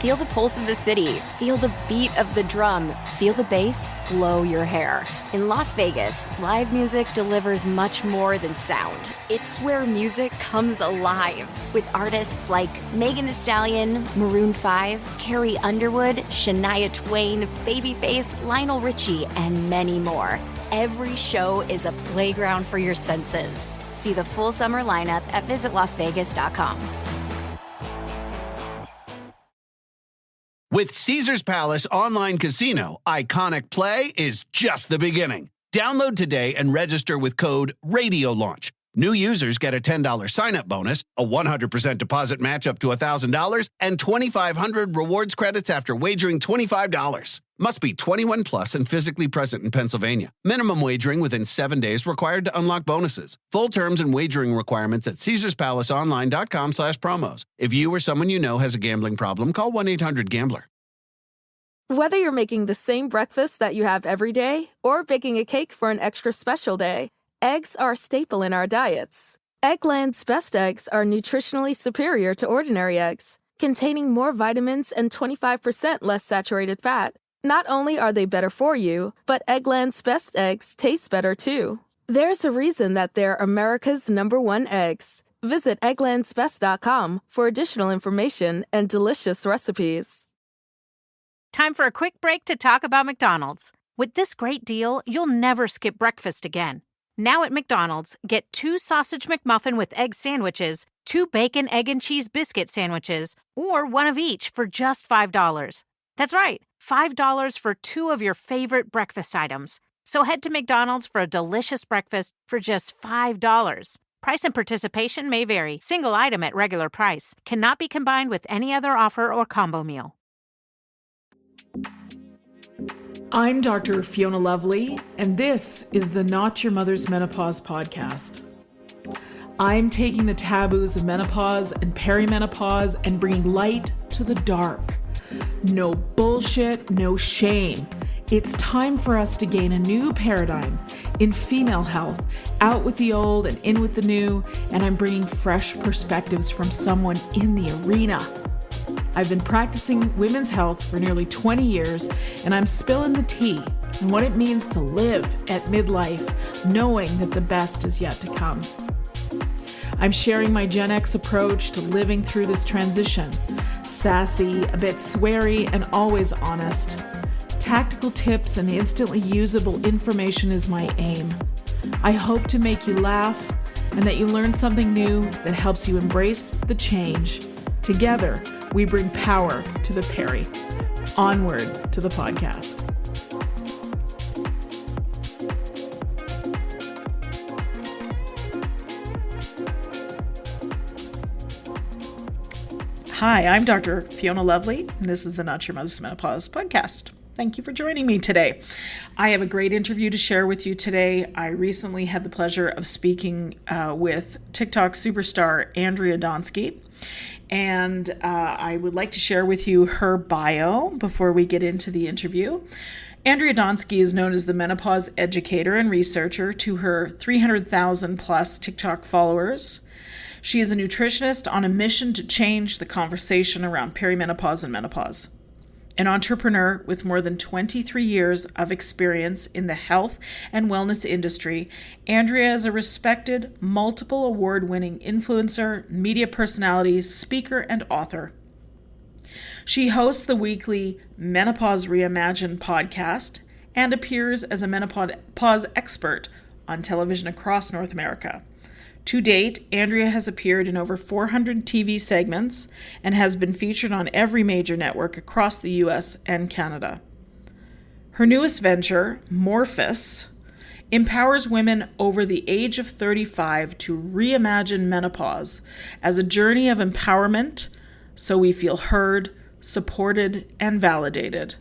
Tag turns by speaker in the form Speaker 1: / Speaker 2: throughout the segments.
Speaker 1: Feel the pulse of the city. Feel the beat of the drum. Feel the bass blow your hair. In Las Vegas, live music delivers much more than sound. It's where music comes alive with artists like Megan Thee Stallion, Maroon 5, Carrie Underwood, Shania Twain, Babyface, Lionel Richie, and many more. Every show is a playground for your senses. See the full summer lineup at visitlasvegas.com.
Speaker 2: With Caesars Palace Online Casino, Iconic Play is just the beginning. Download today and register with code RADIOLAUNCH. New users get a $10 sign-up bonus, a 100% deposit match up to $1,000, and 2,500 rewards credits after wagering $25. Must be 21 plus and physically present in Pennsylvania. Minimum wagering within 7 days required to unlock bonuses. Full terms and wagering requirements at CaesarsPalaceOnline.com/promos. If you or someone you know has a gambling problem, call 1-800-GAMBLER.
Speaker 3: Whether you're making the same breakfast that you have every day or baking a cake for an extra special day, eggs are a staple in our diets. Eggland's best eggs are nutritionally superior to ordinary eggs, containing more vitamins and 25% less saturated fat. Not only are they better for you, but Eggland's best eggs taste better too. There's a reason that they're America's #1 eggs. Visit egglandsbest.com for additional information and delicious recipes.
Speaker 4: Time for a quick break to talk about McDonald's. With this great deal, you'll never skip breakfast again. Now at McDonald's, get 2 sausage McMuffin with egg sandwiches, 2 bacon, egg, and cheese biscuit sandwiches, or 1 of each for just $5. That's right, $5 for 2 of your favorite breakfast items. So head to McDonald's for a delicious breakfast for just $5. Price and participation may vary. Single item at regular price. Cannot be combined with any other offer or combo meal.
Speaker 5: I'm Dr. Fiona Lovely, and this is the Not Your Mother's Menopause podcast. I'm taking the taboos of menopause and perimenopause and bringing light to the dark. No bullshit, no shame. It's time for us to gain a new paradigm in female health, out with the old and in with the new, and I'm bringing fresh perspectives from someone in the arena. I've been practicing women's health for nearly 20 years, and I'm spilling the tea on what it means to live at midlife, knowing that the best is yet to come. I'm sharing my Gen X approach to living through this transition. Sassy, a bit sweary, and always honest. Tactical tips and instantly usable information is my aim. I hope to make you laugh and that you learn something new that helps you embrace the change. Together, we bring power to the peri. Onward to the podcast. Hi, I'm Dr. Fiona Lovely, and this is the Not Your Mother's Menopause podcast. Thank you for joining me today. I have a great interview to share with you today. I recently had the pleasure of speaking with TikTok superstar Andrea Donsky, and I would like to share with you her bio before we get into the interview. Andrea Donsky is known as the menopause educator and researcher to her 300,000 plus TikTok followers. She is a nutritionist on a mission to change the conversation around perimenopause and menopause. An entrepreneur with more than 23 years of experience in the health and wellness industry, Andrea is a respected, multiple award-winning influencer, media personality, speaker, and author. She hosts the weekly Menopause Reimagined podcast and appears as a menopause expert on television across North America. To date, Andrea has appeared in over 400 TV segments and has been featured on every major network across the US and Canada. Her newest venture, Morphus, empowers women over the age of 35 to reimagine menopause as a journey of empowerment so we feel heard, supported, and validated.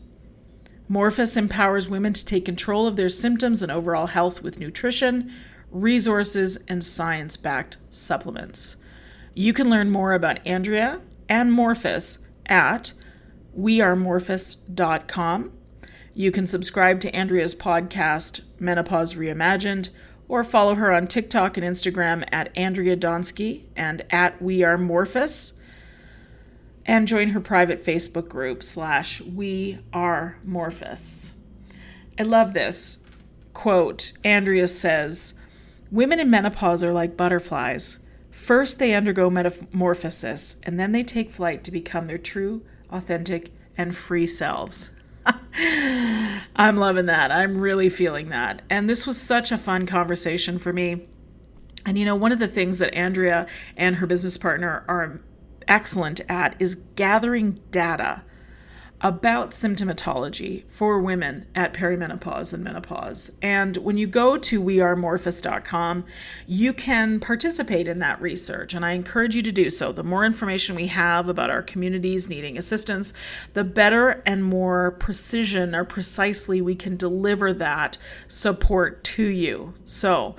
Speaker 5: Morphus empowers women to take control of their symptoms and overall health with nutrition, resources, and science-backed supplements. You can learn more about Andrea and Morphus at wearemorphus.com. You can subscribe to Andrea's podcast, Menopause Reimagined, or follow her on TikTok and Instagram at Andrea Donsky and at wearemorphus. and join her private Facebook group /We Are Morphus. I love this quote. Andrea says, "Women in menopause are like butterflies. First, they undergo metamorphosis, and then they take flight to become their true, authentic, and free selves." I'm loving that. I'm really feeling that. And this was such a fun conversation for me. And one of the things that Andrea and her business partner are excellent at is gathering data about symptomatology for women at perimenopause and menopause. And when you go to wearemorphus.com, you can participate in that research, and I encourage you to do so. The more information we have about our communities needing assistance, the better and more precision or precisely we can deliver that support to you. So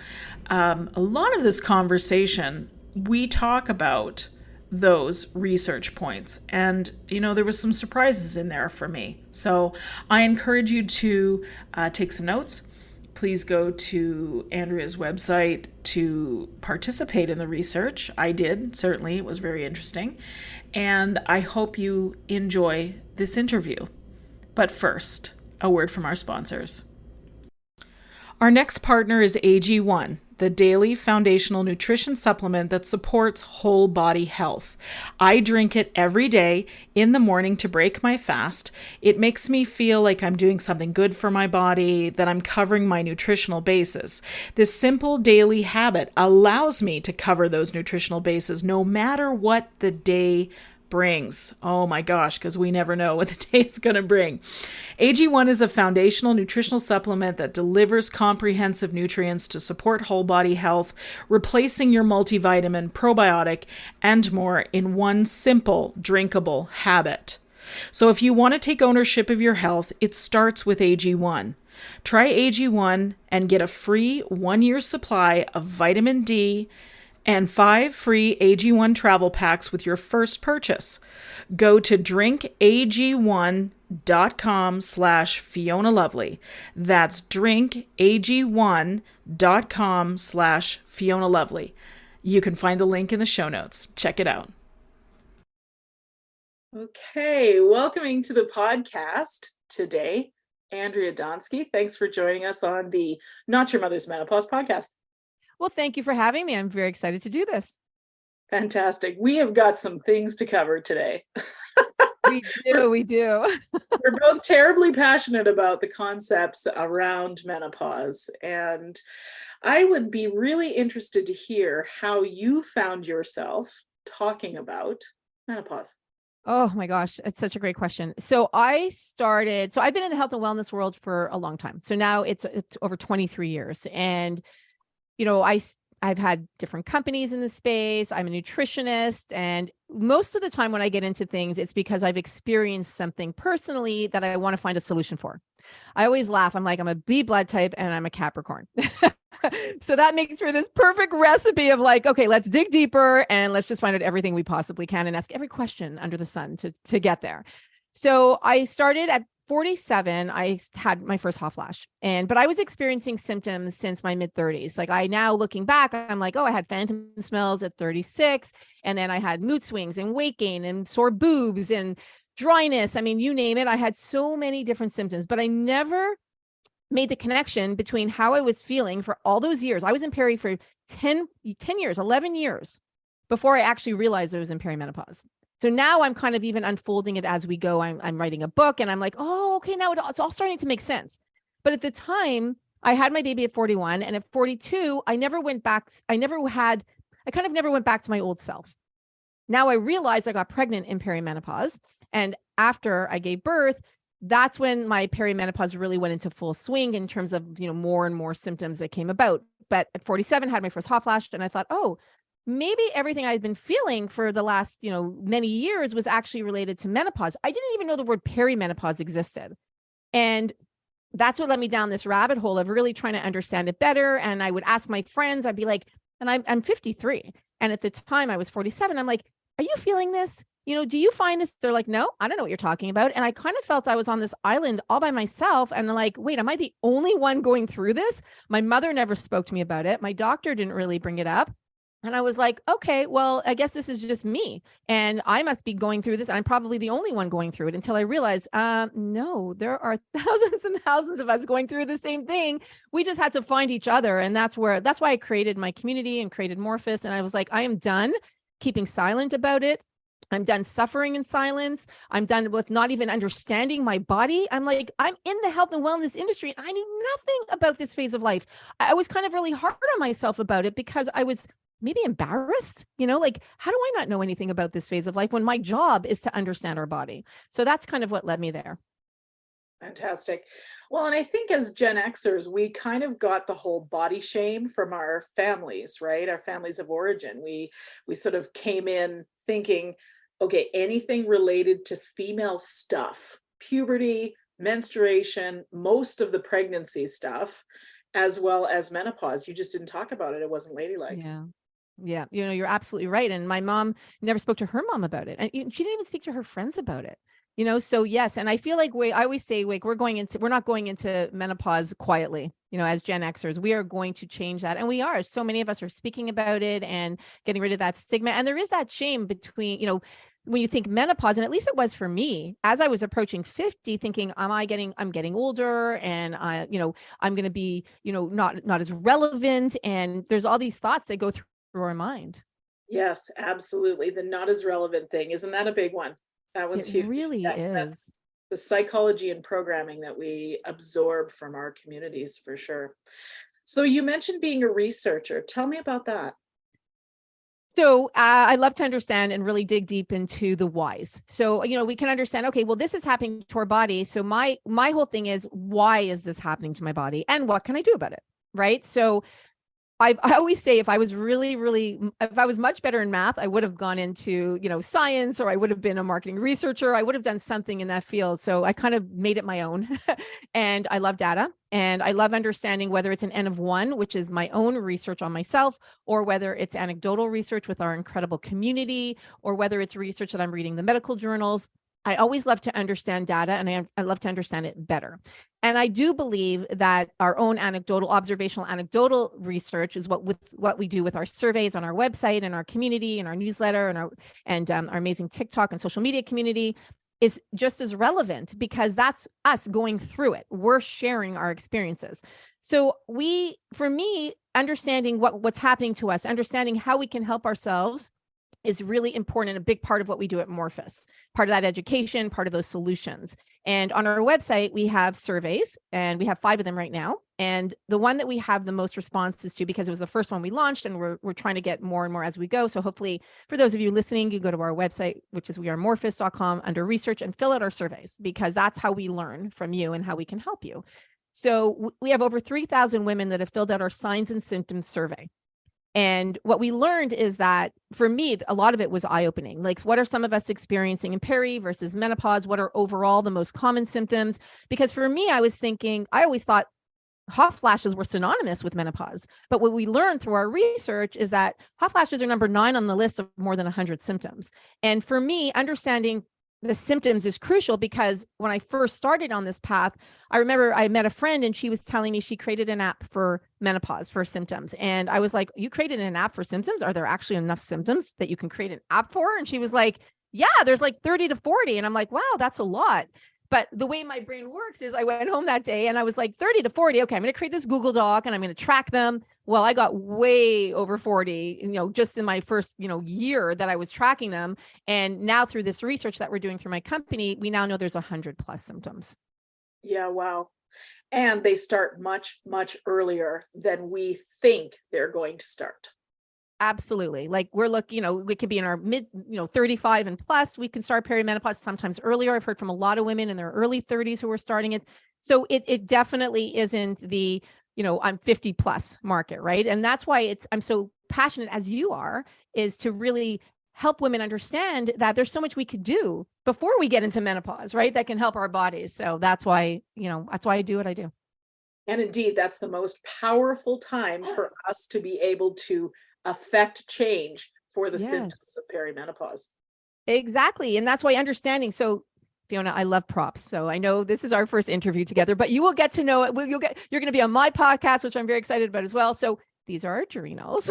Speaker 5: a lot of this conversation, we talk about those research points. And, there was some surprises in there for me. So I encourage you to take some notes. Please go to Andrea's website to participate in the research. I did, certainly. It was very interesting. And I hope you enjoy this interview. But first, a word from our sponsors. Our next partner is AG1, the daily foundational nutrition supplement that supports whole body health. I drink it every day in the morning to break my fast. It makes me feel like I'm doing something good for my body, that I'm covering my nutritional bases. This simple daily habit allows me to cover those nutritional bases no matter what the day brings. Oh my gosh, because we never know what the day is going to bring. AG1 is a foundational nutritional supplement that delivers comprehensive nutrients to support whole body health, replacing your multivitamin, probiotic, and more in one simple, drinkable habit. So if you want to take ownership of your health, it starts with AG1. Try AG1 and get a free 1-year supply of vitamin D and 5 free AG1 travel packs with your first purchase. Go to drinkag1.com/Fiona Lovely. That's drinkag1.com/Fiona Lovely. You can find the link in the show notes. Check it out. Okay, welcoming to the podcast today, Andrea Donsky. Thanks for joining us on the Not Your Mother's Menopause podcast.
Speaker 6: Well, thank you for having me. I'm very excited to do this.
Speaker 5: Fantastic. We have got some things to cover today.
Speaker 6: We do.
Speaker 5: We're both terribly passionate about the concepts around menopause. And I would be really interested to hear how you found yourself talking about menopause.
Speaker 6: Oh my gosh, it's such a great question. So I've been in the health and wellness world for a long time. So now it's over 23 years. And I've had different companies in the space. I'm a nutritionist. And most of the time when I get into things, it's because I've experienced something personally that I want to find a solution for. I always laugh. I'm like, I'm a B blood type and I'm a Capricorn. So that makes for this perfect recipe of like, okay, let's dig deeper and let's just find out everything we possibly can and ask every question under the sun to get there. So I started at 47, I had my first hot flash, but I was experiencing symptoms since my mid 30s. Like now looking back, I'm like, oh, I had phantom smells at 36. And then I had mood swings and weight gain and sore boobs and dryness. I mean, you name it. I had so many different symptoms, but I never made the connection between how I was feeling for all those years. I was in peri for 10 years, 11 years before I actually realized I was in perimenopause. So now I'm kind of even unfolding it as we go. I'm writing a book and I'm like, oh, okay, now it's all starting to make sense. But at the time, I had my baby at 41 and at 42, I never went back. I kind of never went back to my old self. Now I realized I got pregnant in perimenopause. And after I gave birth, that's when my perimenopause really went into full swing in terms of, more and more symptoms that came about. But at 47, I had my first hot flash and I thought, oh, maybe everything I've been feeling for the last, many years was actually related to menopause. I didn't even know the word perimenopause existed. And that's what led me down this rabbit hole of really trying to understand it better. And I would ask my friends, I'd be like, and I'm 53. And at the time I was 47. I'm like, are you feeling this? Do you find this? They're like, no, I don't know what you're talking about. And I kind of felt I was on this island all by myself. And I'm like, wait, am I the only one going through this? My mother never spoke to me about it. My doctor didn't really bring it up. And I was like, okay, well, I guess this is just me. And I must be going through this. I'm probably the only one going through it, until I realized, no, there are thousands and thousands of us going through the same thing. We just had to find each other. And that's why I created my community and created Morphus. And I was like, I am done keeping silent about it. I'm done suffering in silence. I'm done with not even understanding my body. I'm like, I'm in the health and wellness industry, and I knew nothing about this phase of life. I was kind of really hard on myself about it because I was maybe embarrassed, like, how do I not know anything about this phase of life when my job is to understand our body? So that's kind of what led me there.
Speaker 5: Fantastic. Well, and I think as Gen Xers, we kind of got the whole body shame from our families, right? Our families of origin. We sort of came in thinking, okay, anything related to female stuff, puberty, menstruation, most of the pregnancy stuff, as well as menopause, you just didn't talk about it. It wasn't ladylike.
Speaker 6: Yeah. Yeah. You're absolutely right. And my mom never spoke to her mom about it. And she didn't even speak to her friends about it. So yes. And I feel like I always say, like, we're not going into menopause quietly, as Gen Xers. We are going to change that. And we are. So many of us are speaking about it and getting rid of that stigma. And there is that shame between, when you think menopause, and at least it was for me, as I was approaching 50, thinking, I'm getting older, and I'm going to be, not as relevant. And there's all these thoughts that go through our mind.
Speaker 5: Yes, absolutely. The not as relevant thing. Isn't that a big one? That one's huge.
Speaker 6: It really is.
Speaker 5: The psychology and programming that we absorb from our communities, for sure. So you mentioned being a researcher. Tell me about that.
Speaker 6: So I love to understand and really dig deep into the whys. So, we can understand, okay, well, this is happening to our body. So my whole thing is, why is this happening to my body, and what can I do about it? Right. So I always say, if I was if I was much better in math, I would have gone into, science, or I would have been a marketing researcher. I would have done something in that field. So I kind of made it my own. And I love data, and I love understanding whether it's an N of one, which is my own research on myself, or whether it's anecdotal research with our incredible community, or whether it's research that I'm reading the medical journals. I always love to understand data, and I love to understand it better. And I do believe that our own observational anecdotal research is what we do with our surveys on our website and our community and our newsletter and our amazing TikTok and social media community is just as relevant, because that's us going through it. We're sharing our experiences. So for me, understanding what's happening to us, understanding how we can help ourselves is really important, and a big part of what we do at Morphus, part of that education, part of those solutions. And on our website, we have surveys, and we have 5 of them right now. And the one that we have the most responses to, because it was the first one we launched, and we're trying to get more and more as we go. So hopefully, for those of you listening, you go to our website, which is wearemorphus.com, under research, and fill out our surveys, because that's how we learn from you and how we can help you. So we have over 3,000 women that have filled out our signs and symptoms survey. And what we learned is that, for me, a lot of it was eye-opening. Like, what are some of us experiencing in peri versus menopause? What are overall the most common symptoms? Because for me, I always thought hot flashes were synonymous with menopause. But what we learned through our research is that hot flashes are number 9 on the list of more than 100 symptoms. And for me, understanding the symptoms is crucial, because when I first started on this path, I remember I met a friend, and she was telling me she created an app for menopause, for symptoms. And I was like, you created an app for symptoms? Are there actually enough symptoms that you can create an app for? And she was like, yeah, there's like 30 to 40. And I'm like, wow, that's a lot. But the way my brain works is, I went home that day and I was like, 30 to 40. Okay, I'm going to create this Google Doc and I'm going to track them. Well, I got way over 40, just in my first, year that I was tracking them. And now, through this research that we're doing through my company, we now know there's 100+ symptoms.
Speaker 5: Yeah, wow. And they start much, much earlier than we think they're going to start.
Speaker 6: Absolutely. Like, we're looking, we could be in our mid, 35 and plus, we can start perimenopause sometimes earlier. I've heard from a lot of women in their early 30s who are starting it. So it definitely isn't the, I'm 50 plus market, right? And that's why I'm so passionate, as you are, is to really help women understand that there's so much we could do before we get into menopause, right? That can help our bodies. So that's why I do what I do.
Speaker 5: And indeed, that's the most powerful time for us to be able to affect change for the symptoms of perimenopause.
Speaker 6: Exactly. And that's why understanding. So, Fiona, I love props. So I know this is our first interview together, but you will get to know it. You're going to be on my podcast, which I'm very excited about as well. So these are our adrenals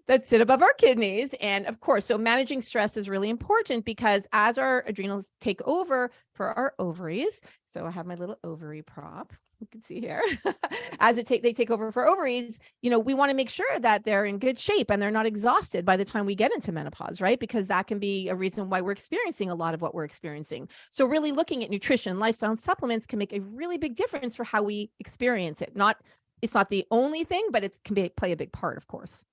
Speaker 6: that sit above our kidneys. And of course, so managing stress is really important because as our adrenals take over for our ovaries, so I have my little ovary prop, you can see here, as they take over for ovaries, we want to make sure that they're in good shape and they're not exhausted by the time we get into menopause, right? Because that can be a reason why we're experiencing a lot of what we're experiencing. So really looking at nutrition, lifestyle, and supplements can make a really big difference for how we experience it. It's not the only thing, but it can play a big part, of course.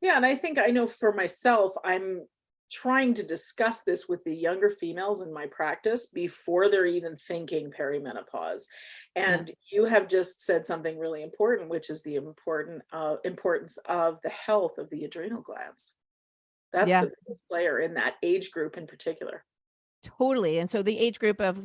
Speaker 5: Yeah. And I know for myself, I'm trying to discuss this with the younger females in my practice before they're even thinking perimenopause. And you have just said something really important, which is the importance of the health of the adrenal glands. That's the biggest player in that age group in particular.
Speaker 6: Totally. And so the age group of,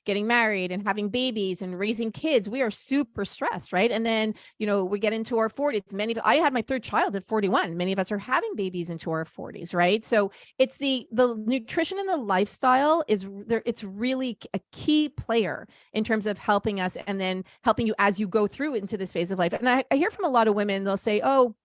Speaker 6: getting married and having babies and raising kids, we are super stressed, right? And then, we get into our 40s. I had my third child at 41. Many of us are having babies into our 40s, right? So it's the nutrition and the lifestyle is there. It's really a key player in terms of helping us and then helping you as you go through into this phase of life. And I hear from a lot of women, they'll say, oh,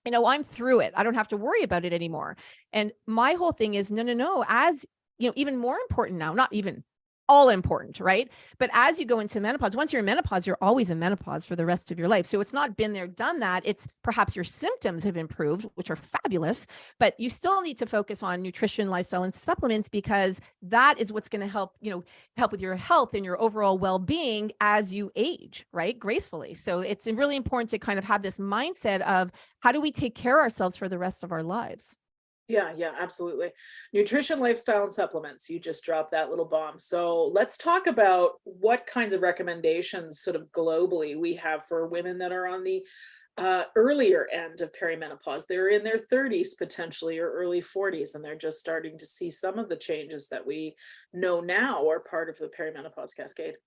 Speaker 6: I'm through it. I don't have to worry about it anymore. And my whole thing is, no, as even more important now, not even all important, right? But as you go into menopause, once you're in menopause, you're always in menopause for the rest of your life. So it's not been there, done that. It's perhaps your symptoms have improved, which are fabulous, but you still need to focus on nutrition, lifestyle, and supplements because that is what's going to help, help with your health and your overall well-being as you age, right? Gracefully. So it's really important to kind of have this mindset of how do we take care of ourselves for the rest of our lives?
Speaker 5: Yeah, absolutely. Nutrition, lifestyle, and supplements. You just dropped that little bomb. So let's talk about what kinds of recommendations sort of globally we have for women that are on the earlier end of perimenopause. They're in their 30s potentially or early 40s, and they're just starting to see some of the changes that we know now are part of the perimenopause cascade.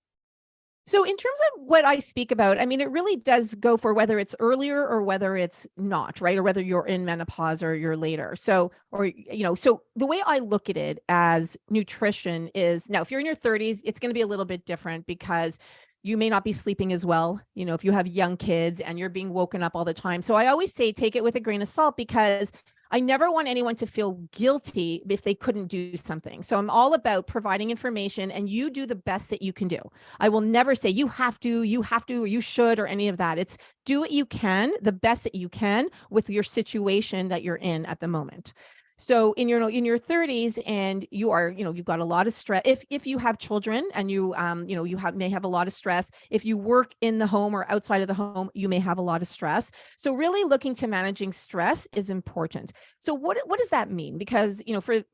Speaker 6: So in terms of what I speak about, I mean, it really does go for whether it's earlier or whether it's not, right? Or whether you're in menopause or you're later. So the way I look at it as nutrition is now, if you're in your 30s, it's going to be a little bit different because you may not be sleeping as well, if you have young kids and you're being woken up all the time. So I always say, take it with a grain of salt because I never want anyone to feel guilty if they couldn't do something. So I'm all about providing information and you do the best that you can do. I will never say you have to, or you should, or any of that. It's do what you can, the best that you can with your situation that you're in at the moment. So in your 30s and you are, you've got a lot of stress. If you have children and you may have a lot of stress. If you work in the home or outside of the home, you may have a lot of stress. So really looking to managing stress is important. So what does that mean? Because,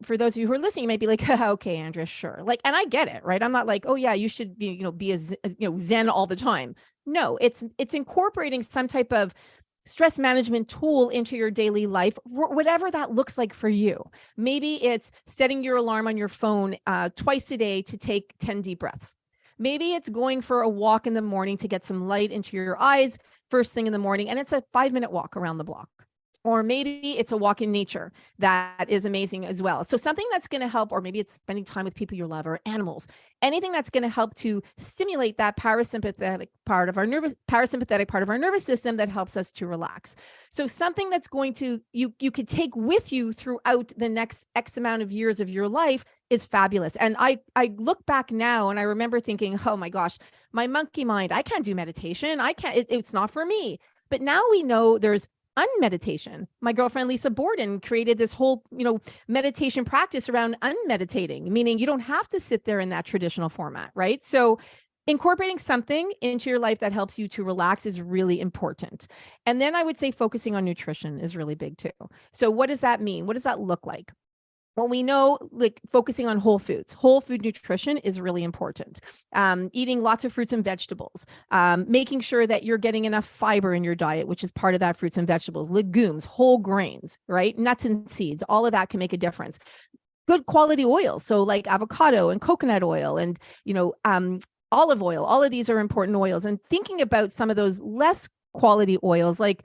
Speaker 6: for those of you who are listening, you might be like, okay, Andrea, sure. And I get it, right? I'm not like, oh yeah, you should be, be Zen all the time. No, it's incorporating some type of stress management tool into your daily life, whatever that looks like for you. Maybe it's setting your alarm on your phone twice a day to take 10 deep breaths. Maybe it's going for a walk in the morning to get some light into your eyes first thing in the morning, and it's a 5-minute walk around the block. Or maybe it's a walk in nature that is amazing as well. So something that's going to help, or maybe it's spending time with people you love or animals, anything that's going to help to stimulate that parasympathetic part of our nervous system that helps us to relax. So something that's going to, you could take with you throughout the next X amount of years of your life is fabulous. And I look back now and I remember thinking, oh my gosh, my monkey mind, I can't do meditation. It's not for me. But now we know there's unmeditation. My girlfriend, Lisa Borden, created this whole, meditation practice around unmeditating, meaning you don't have to sit there in that traditional format, right? So incorporating something into your life that helps you to relax is really important. And then I would say focusing on nutrition is really big too. So what does that mean? What does that look like? Well, we know focusing on whole food nutrition is really important. Eating lots of fruits and vegetables, making sure that you're getting enough fiber in your diet, which is part of that fruits and vegetables, legumes, whole grains, right? Nuts and seeds, all of that can make a difference. Good quality oils. So like avocado and coconut oil and, olive oil, all of these are important oils. And thinking about some of those less quality oils, like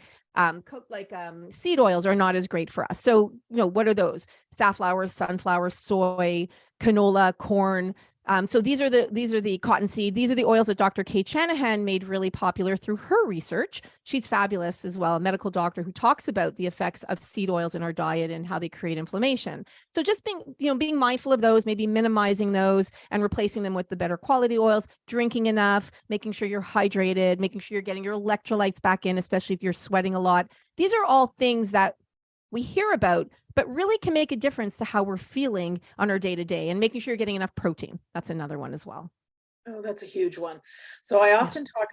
Speaker 6: seed oils are not as great for us. So, what are those? Safflower, sunflower, soy, canola, corn, So these are the cottonseed. These are the oils that Dr. Kate Shanahan made really popular through her research. She's fabulous as well, a medical doctor who talks about the effects of seed oils in our diet and how they create inflammation. So just being mindful of those, maybe minimizing those and replacing them with the better quality oils, drinking enough, making sure you're hydrated, making sure you're getting your electrolytes back in, especially if you're sweating a lot. These are all things that we hear about, but really can make a difference to how we're feeling on our day-to-day, and making sure you're getting enough protein. That's another one as well.
Speaker 5: Oh, that's a huge one. So I often talk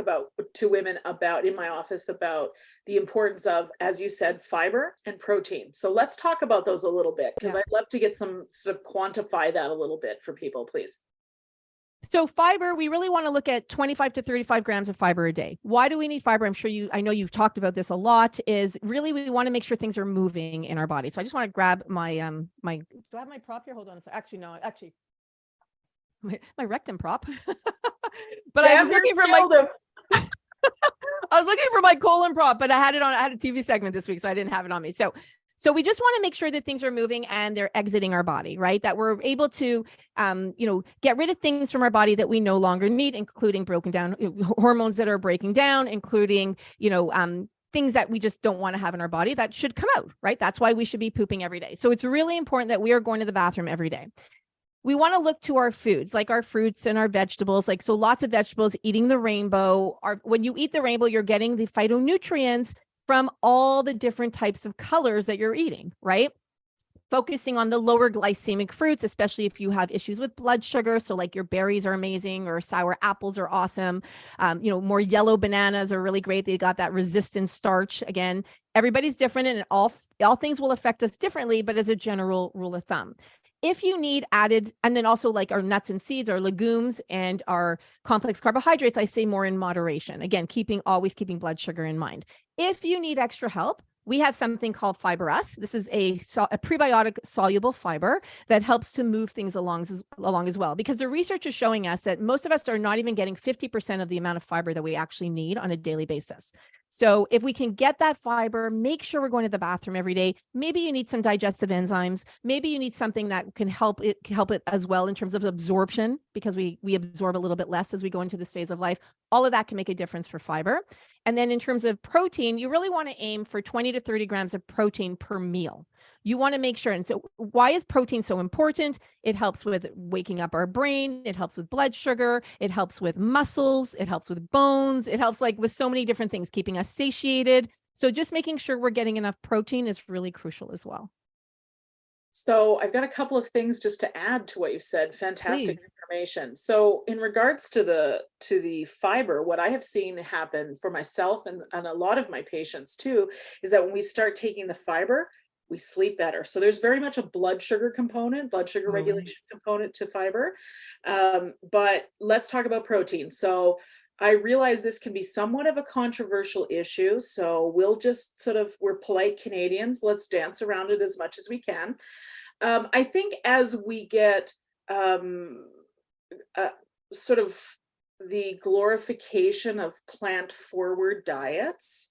Speaker 5: to women in my office about the importance of, as you said, fiber and protein. So let's talk about those a little bit, because I'd love to get some sort of quantify that a little bit for people, please.
Speaker 6: So fiber, we really want to look at 25 to 35 grams of fiber a day. Why do we need fiber? I know you've talked about this a lot, is really we want to make sure things are moving in our body. So I just want to grab my, do I have my prop here? Hold on a second. Actually, no, my rectum prop. But I was looking for I was looking for my colon prop, but I had a TV segment this week, so I didn't have it on me. So we just want to make sure that things are moving and they're exiting our body, right? That we're able to, get rid of things from our body that we no longer need, including broken down hormones that are breaking down, including, things that we just don't want to have in our body that should come out, right? That's why we should be pooping every day. So it's really important that we are going to the bathroom every day. We want to look to our foods, like our fruits and our vegetables, so lots of vegetables, eating the rainbow. When you eat the rainbow, you're getting the phytonutrients from all the different types of colors that you're eating, right? Focusing on the lower glycemic fruits, especially if you have issues with blood sugar. So like your berries are amazing, or sour apples are awesome. More yellow bananas are really great. They got that resistant starch. Again, everybody's different, and all things will affect us differently, but as a general rule of thumb. If you need added, and then also like our nuts and seeds, our legumes, and our complex carbohydrates, I say more in moderation. Again, always keeping blood sugar in mind. If you need extra help, we have something called Fiber S. This is a prebiotic soluble fiber that helps to move things along as well, because the research is showing us that most of us are not even getting 50% of the amount of fiber that we actually need on a daily basis. So if we can get that fiber, make sure we're going to the bathroom every day. Maybe you need some digestive enzymes. Maybe you need something that can help it as well in terms of absorption, because we absorb a little bit less as we go into this phase of life. All of that can make a difference for fiber. And then in terms of protein, you really want to aim for 20 to 30 grams of protein per meal. You want to make sure. And so why is protein so important? It helps with waking up our brain. It helps with blood sugar. It helps with muscles. It helps with bones. It helps with so many different things, keeping us satiated. So just making sure we're getting enough protein is really crucial as well.
Speaker 5: So I've got a couple of things just to add to what you said. Fantastic information. So in regards to the fiber, what I have seen happen for myself and a lot of my patients too, is that when we start taking the fiber, we sleep better. So there's very much a blood sugar regulation component to fiber. But let's talk about protein. So I realize this can be somewhat of a controversial issue. So we'll just we're polite Canadians. Let's dance around it as much as we can. I think as we get the glorification of plant-forward diets,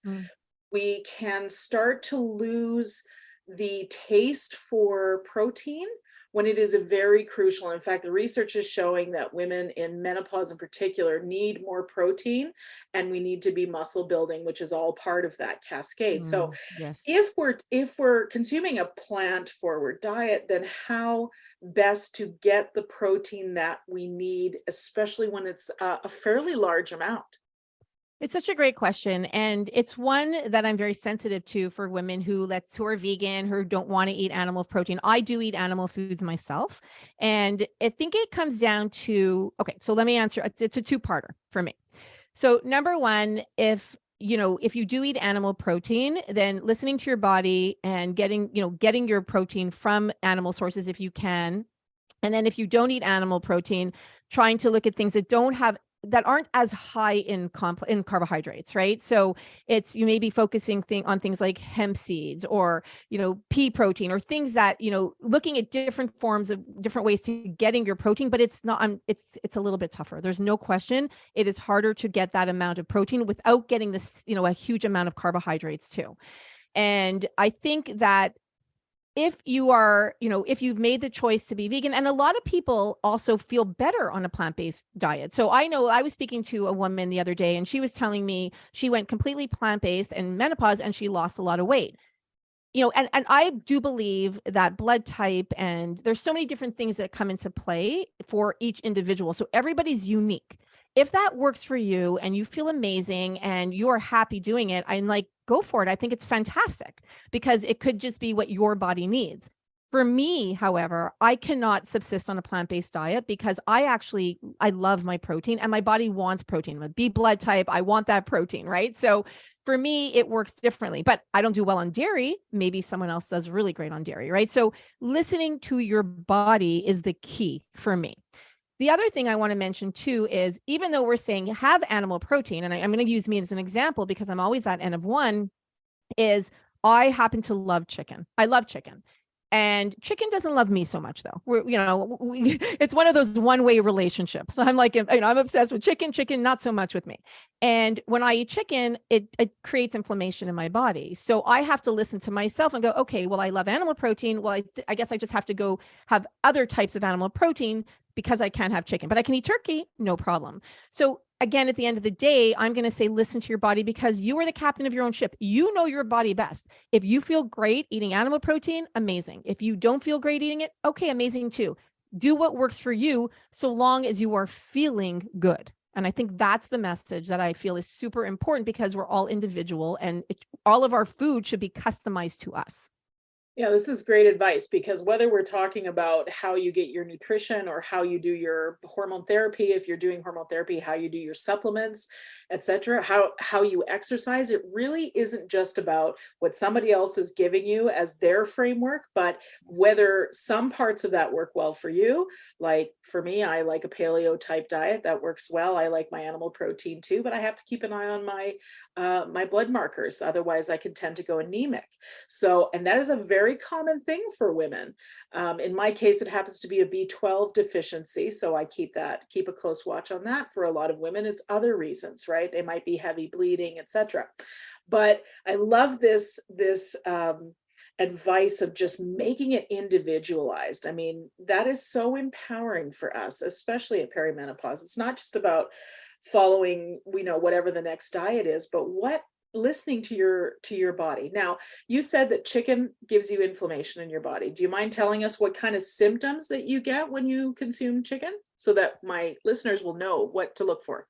Speaker 5: we can start to lose the taste for protein when it is a very crucial. In fact, the research is showing that women in menopause in particular need more protein, and we need to be muscle building, which is all part of that cascade. So
Speaker 6: yes.
Speaker 5: If we're consuming a plant forward diet, then how best to get the protein that we need, especially when it's a fairly large amount?
Speaker 6: It's such a great question. And it's one that I'm very sensitive to for women who are vegan, who don't want to eat animal protein. I do eat animal foods myself. And I think it comes down to, so let me answer. It's a two-parter for me. So number one, if you do eat animal protein, then listening to your body and getting your protein from animal sources if you can. And then if you don't eat animal protein, trying to look at things that aren't as high in carbohydrates, right? So you may be focusing on things like hemp seeds or, pea protein, or things that, looking at different ways to getting your protein, but it's a little bit tougher. There's no question. It is harder to get that amount of protein without getting this, a huge amount of carbohydrates too. And I think that if you are, if you've made the choice to be vegan, and a lot of people also feel better on a plant-based diet. So I know I was speaking to a woman the other day and she was telling me she went completely plant-based and menopause and she lost a lot of weight. And I do believe that blood type, and there's so many different things that come into play for each individual. So everybody's unique. If that works for you and you feel amazing and you're happy doing it, I'm like, go for it. I think it's fantastic because it could just be what your body needs. For me, however, I cannot subsist on a plant-based diet because I love my protein and my body wants protein. I'm a B blood type. I want that protein, right? So for me, it works differently, but I don't do well on dairy. Maybe someone else does really great on dairy, right? So listening to your body is the key for me. The other thing I want to mention too is, even though we're saying have animal protein, and I'm going to use me as an example because I'm always that N of one, is I happen to love chicken. I love chicken. And chicken doesn't love me so much though. It's one of those one-way relationships. I'm like, I'm obsessed with chicken, not so much with me. And when I eat chicken, it creates inflammation in my body. So I have to listen to myself and go, okay, well, I love animal protein. Well, I guess I just have to go have other types of animal protein because I can't have chicken, but I can eat turkey, no problem. So again, at the end of the day, I'm going to say, listen to your body because you are the captain of your own ship. You know your body best. If you feel great eating animal protein, amazing. If you don't feel great eating it, okay, amazing too. Do what works for you so long as you are feeling good. And I think that's the message that I feel is super important because we're all individual and all of our food should be customized to us.
Speaker 5: Yeah, this is great advice because whether we're talking about how you get your nutrition or how you do your hormone therapy, if you're doing hormone therapy, how you do your supplements, etc., how you exercise, it really isn't just about what somebody else is giving you as their framework, but whether some parts of that work well for you. Like for me, I like a paleo type diet that works well. I like my animal protein too, but I have to keep an eye on my blood markers. Otherwise, I can tend to go anemic. So, and that is a very common thing for women. In my case, it happens to be a B12 deficiency. So I keep a close watch on that. For a lot of women, it's other reasons, right? They might be heavy bleeding, etc. But I love this advice of just making it individualized. I mean, that is so empowering for us, especially at perimenopause. It's not just about following, whatever the next diet is, but listening to your body. Now, you said that chicken gives you inflammation in your body. Do you mind telling us what kind of symptoms that you get when you consume chicken so that my listeners will know what to look for?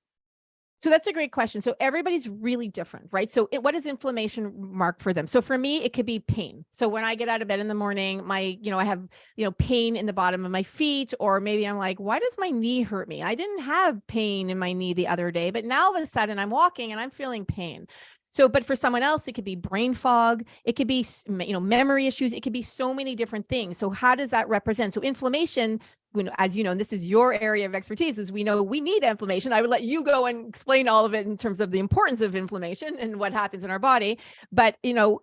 Speaker 6: So that's a great question. So everybody's really different, right? So what is inflammation mark for them? So for me, it could be pain. So when I get out of bed in the morning, I have, pain in the bottom of my feet, or maybe I'm like, why does my knee hurt me? I didn't have pain in my knee the other day, but now all of a sudden I'm walking and I'm feeling pain. So, but for someone else, it could be brain fog. It could be, memory issues. It could be so many different things. So how does that represent? So inflammation, as you know, and this is your area of expertise, is we know we need inflammation. I would let you go and explain all of it in terms of the importance of inflammation and what happens in our body. But, and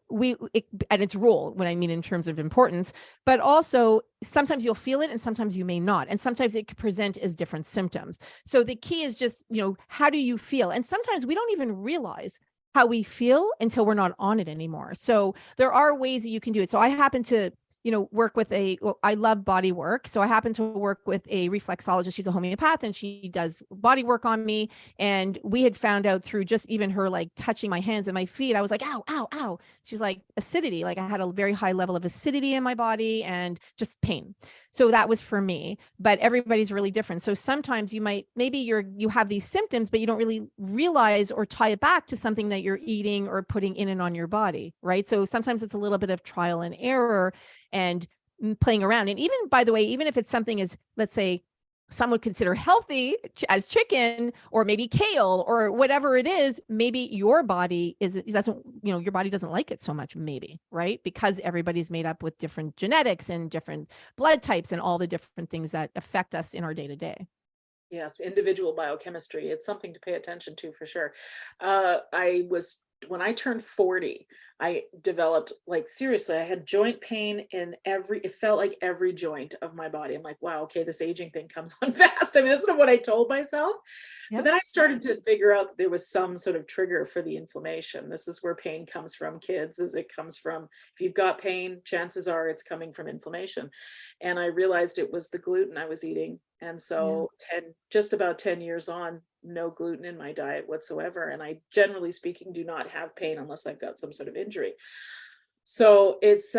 Speaker 6: its role, when I mean in terms of importance, but also sometimes you'll feel it and sometimes you may not. And sometimes it could present as different symptoms. So the key is just, how do you feel? And sometimes we don't even realize how we feel until we're not on it anymore. So there are ways that you can do it. So I happen to, work with I love body work. So I happen to work with a reflexologist. She's a homeopath and she does body work on me. And we had found out through just even her like touching my hands and my feet, I was like, ow, ow, ow. She's like acidity. Like I had a very high level of acidity in my body and just pain. So that was for me, but everybody's really different. So sometimes you have these symptoms, but you don't really realize or tie it back to something that you're eating or putting in and on your body, right? So sometimes it's a little bit of trial and error and playing around. And even, by the way, even if it's something as, let's say, some would consider healthy as chicken or maybe kale or whatever it is, maybe your body your body doesn't like it so much, maybe, right? Because everybody's made up with different genetics and different blood types and all the different things that affect us in our day to day.
Speaker 5: Yes, individual biochemistry. It's something to pay attention to for sure. I was when I turned 40, I developed, like, seriously, I had joint pain in it felt like every joint of my body. I'm like, wow, okay, this aging thing comes on fast. I mean, that's not what I told myself. But
Speaker 6: Yep.
Speaker 5: then I started to figure out that there was some sort of trigger for the inflammation. This is where pain comes from, kids, is it comes from, if you've got pain, chances are it's coming from inflammation. And I realized it was the gluten I was eating. And so, and just about 10 years on, no gluten in my diet whatsoever. And I, generally speaking, do not have pain unless I've got some sort of injury. So it's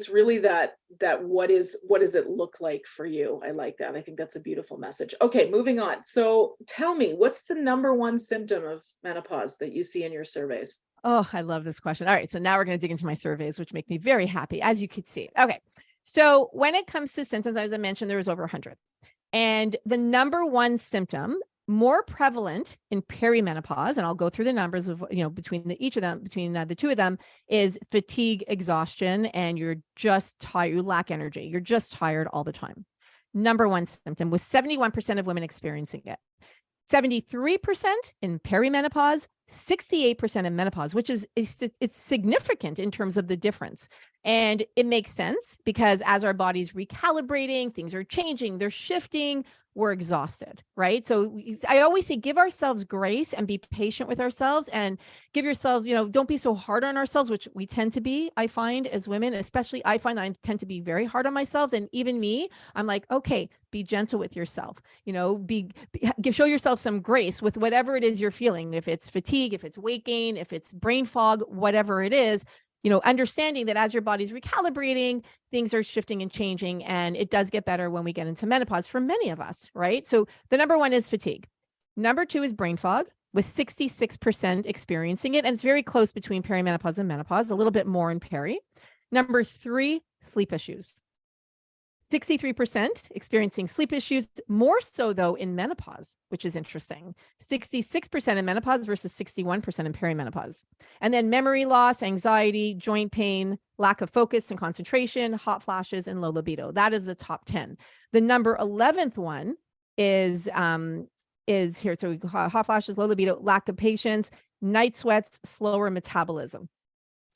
Speaker 5: really that what does it look like for you? I like that. I think that's a beautiful message. Okay, moving on. So tell me, what's the number one symptom of menopause that you see in your surveys?
Speaker 6: Oh, I love this question. All right. So now we're going to dig into my surveys, which make me very happy, as you could see. Okay. So when it comes to symptoms, as I mentioned, there was over 100. And the number one symptom, more prevalent in perimenopause, and I'll go through the numbers of, between the two of them, is fatigue, exhaustion, and you're just tired, you lack energy. You're just tired all the time. Number one symptom, with 71% of women experiencing it. 73% in perimenopause, 68% in menopause, which is it's significant in terms of the difference. And it makes sense because as our body's recalibrating, things are changing, they're shifting, we're exhausted, right? So I always say, give ourselves grace and be patient with ourselves, and give yourselves, don't be so hard on ourselves, which we tend to be, I find, as women, especially I find I tend to be very hard on myself. And even me, I'm like, okay, be gentle with yourself, show yourself some grace with whatever it is you're feeling. If it's fatigue, if it's weight gain, if it's brain fog, whatever it is, understanding that as your body's recalibrating, things are shifting and changing, and it does get better when we get into menopause for many of us, right? So the number one is fatigue. Number two is brain fog, with 66% experiencing it. And it's very close between perimenopause and menopause, a little bit more in peri. Number three, sleep issues. 63% experiencing sleep issues, more so though in menopause, which is interesting. 66% in menopause versus 61% in perimenopause. And then memory loss, anxiety, joint pain, lack of focus and concentration, hot flashes, and low libido. That is the top 10. The number 11th one is here. So hot flashes, low libido, lack of patience, night sweats, slower metabolism.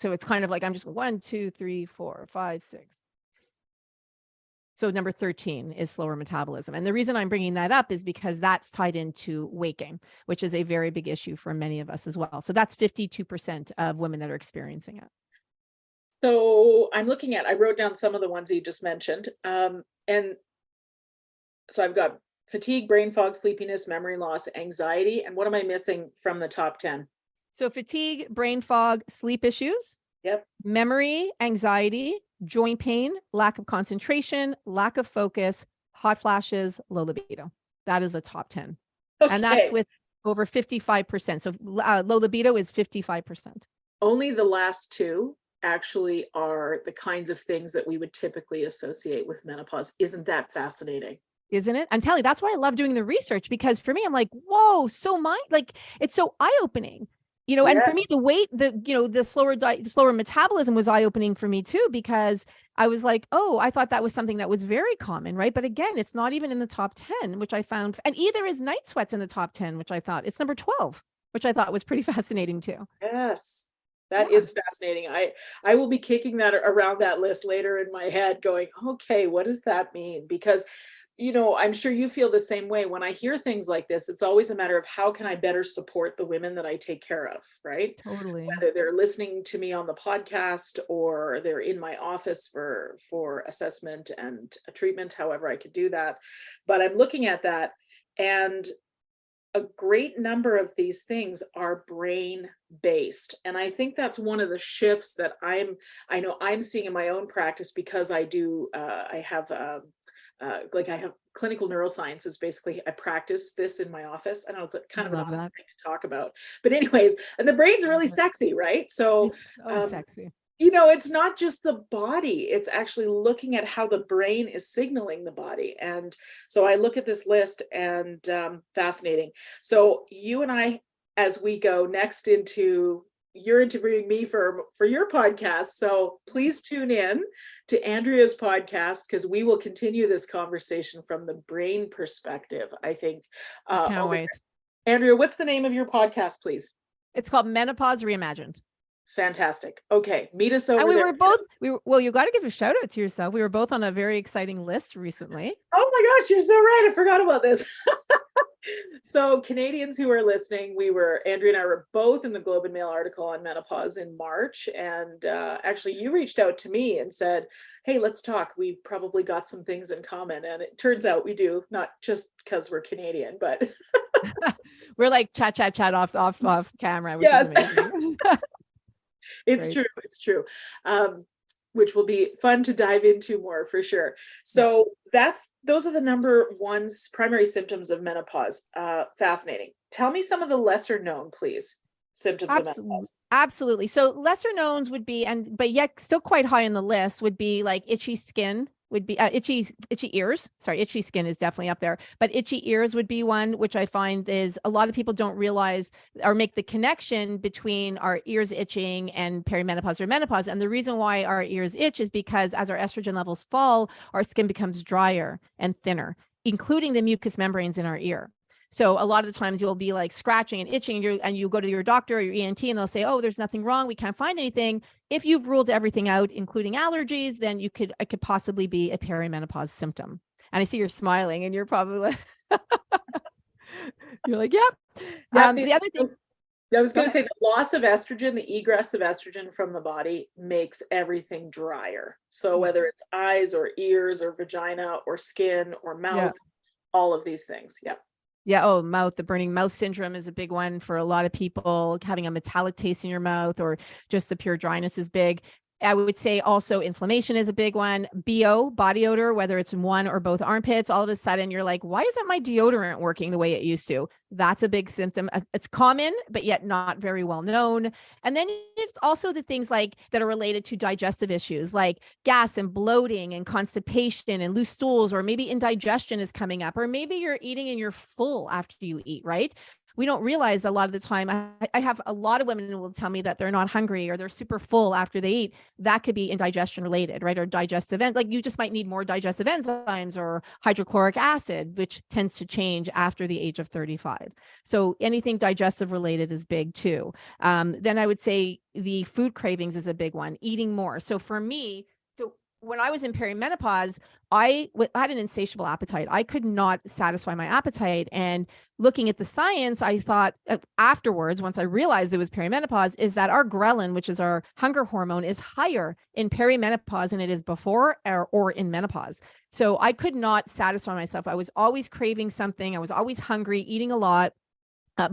Speaker 6: So it's kind of like, I'm just 1, 2, 3, 4, 5, 6. So number 13 is slower metabolism. And the reason I'm bringing that up is because that's tied into weight gain, which is a very big issue for many of us as well. So that's 52% of women that are experiencing it.
Speaker 5: So I wrote down some of the ones you just mentioned. And so I've got fatigue, brain fog, sleepiness, memory loss, anxiety. And what am I missing from the top 10?
Speaker 6: So fatigue, brain fog, sleep issues.
Speaker 5: Yep.
Speaker 6: Memory, anxiety, joint pain, lack of concentration, lack of focus, hot flashes, low libido. That is the top 10. Okay. And that's with over 55%. So low libido is 55%.
Speaker 5: Only the last two actually are the kinds of things that we would typically associate with menopause. Isn't that fascinating?
Speaker 6: Isn't it? I'm telling you, that's why I love doing the research, because for me, I'm like, whoa, it's so eye-opening. And for me, the weight, the slower metabolism was eye-opening for me too, because I was like, oh, I thought that was something that was very common, right? But again, it's not even in the top 10, which I found, and either is night sweats in the top 10, which I thought it's number 12, which I thought was pretty fascinating too.
Speaker 5: Yes, that is fascinating. I will be kicking that around that list later in my head going, okay, what does that mean? Because I'm sure you feel the same way. When I hear things like this, it's always a matter of how can I better support the women that I take care of, right?
Speaker 6: Totally.
Speaker 5: Whether they're listening to me on the podcast or they're in my office for assessment and a treatment, however I could do that. But I'm looking at that, and a great number of these things are brain based. And I think that's one of the shifts that I know I'm seeing in my own practice, because I have clinical neuroscience is basically, I practice this in my office. I know it's kind of an odd thing to talk about, but anyways, and the brain's really sexy, right? So,
Speaker 6: sexy.
Speaker 5: It's not just the body, it's actually looking at how the brain is signaling the body. And so I look at this list, and fascinating. So you and I, as we go next you're interviewing me for your podcast. So please tune in to Andrea's podcast, because we will continue this conversation from the brain perspective, I think.
Speaker 6: Can't wait.
Speaker 5: Andrea, what's the name of your podcast, please?
Speaker 6: It's called Menopause Reimagined.
Speaker 5: Fantastic. Okay. Meet us over
Speaker 6: And we
Speaker 5: there.
Speaker 6: were both, well, you got to give a shout out to yourself. We were both on a very exciting list recently.
Speaker 5: Oh my gosh, you're so right. I forgot about this. So Canadians who are listening, Andrea and I were both in the Globe and Mail article on menopause in March. And actually you reached out to me and said, hey, let's talk. We probably got some things in common. And it turns out we do, not just because we're Canadian, but
Speaker 6: we're like chat off camera, which
Speaker 5: yes.
Speaker 6: is amazing.
Speaker 5: It's true. It's true. Which will be fun to dive into more for sure. So those are the number one primary symptoms of menopause. Fascinating. Tell me some of the lesser known, please, symptoms of menopause.
Speaker 6: Absolutely. So lesser knowns would be, but yet still quite high on the list, would be like itchy skin, would be itchy ears. Sorry, itchy skin is definitely up there, but itchy ears would be one, which I find is a lot of people don't realize or make the connection between our ears itching and perimenopause or menopause. And the reason why our ears itch is because as our estrogen levels fall, our skin becomes drier and thinner, including the mucous membranes in our ear. So a lot of the times you'll be like scratching and itching and you go to your doctor or your ENT and they'll say, oh, there's nothing wrong. We can't find anything. If you've ruled everything out, including allergies, then it could possibly be a perimenopause symptom. And I see you're smiling and you're probably like, you're like, yep. The other thing.
Speaker 5: I was going to say the loss of estrogen, the egress of estrogen from the body makes everything drier. So whether it's eyes or ears or vagina or skin or mouth, all of these things. Yep.
Speaker 6: Yeah. Oh, the burning mouth syndrome is a big one for a lot of people. Having a metallic taste in your mouth or just the pure dryness is big. I would say also inflammation is a big one. BO, body odor, whether it's in one or both armpits, all of a sudden you're like, why isn't my deodorant working the way it used to? That's a big symptom. It's common, but yet not very well known. And then it's also the things like that are related to digestive issues like gas and bloating and constipation and loose stools, or maybe indigestion is coming up, or maybe you're eating and you're full after you eat, right? We don't realize a lot of the time. I have a lot of women who will tell me that they're not hungry or they're super full after they eat. That could be indigestion related, right? Or digestive like you just might need more digestive enzymes or hydrochloric acid, which tends to change after the age of 35. So anything digestive related is big too. Then I would say the food cravings is a big one, eating more. So for me, when I was in perimenopause, I had an insatiable appetite. I could not satisfy my appetite. And looking at the science, I thought afterwards, once I realized it was perimenopause, is that our ghrelin, which is our hunger hormone, is higher in perimenopause than it is before or in menopause. So I could not satisfy myself. I was always craving something. I was always hungry, eating a lot.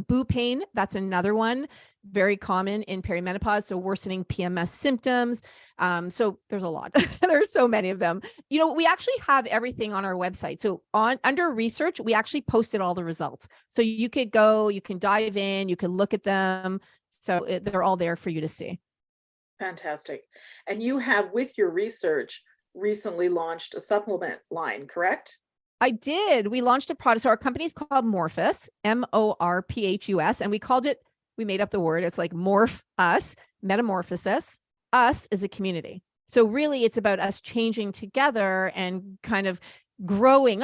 Speaker 6: Boo pain, that's another one, very common in perimenopause. So worsening PMS symptoms. So there's a lot. There's so many of them. We actually have everything on our website. So under research, we actually posted all the results. So you could go, you can dive in, you can look at them. So they're all there for you to see.
Speaker 5: Fantastic. And you have, with your research, recently launched a supplement line, correct?
Speaker 6: I did. We launched a product. So our company is called Morphus, Morphus, and we made up the word. It's like morph us, metamorphosis. Us is a community. So really it's about us changing together and growing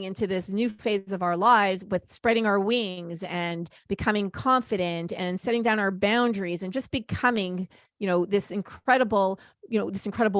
Speaker 6: into this new phase of our lives with spreading our wings and becoming confident and setting down our boundaries and just becoming, this incredible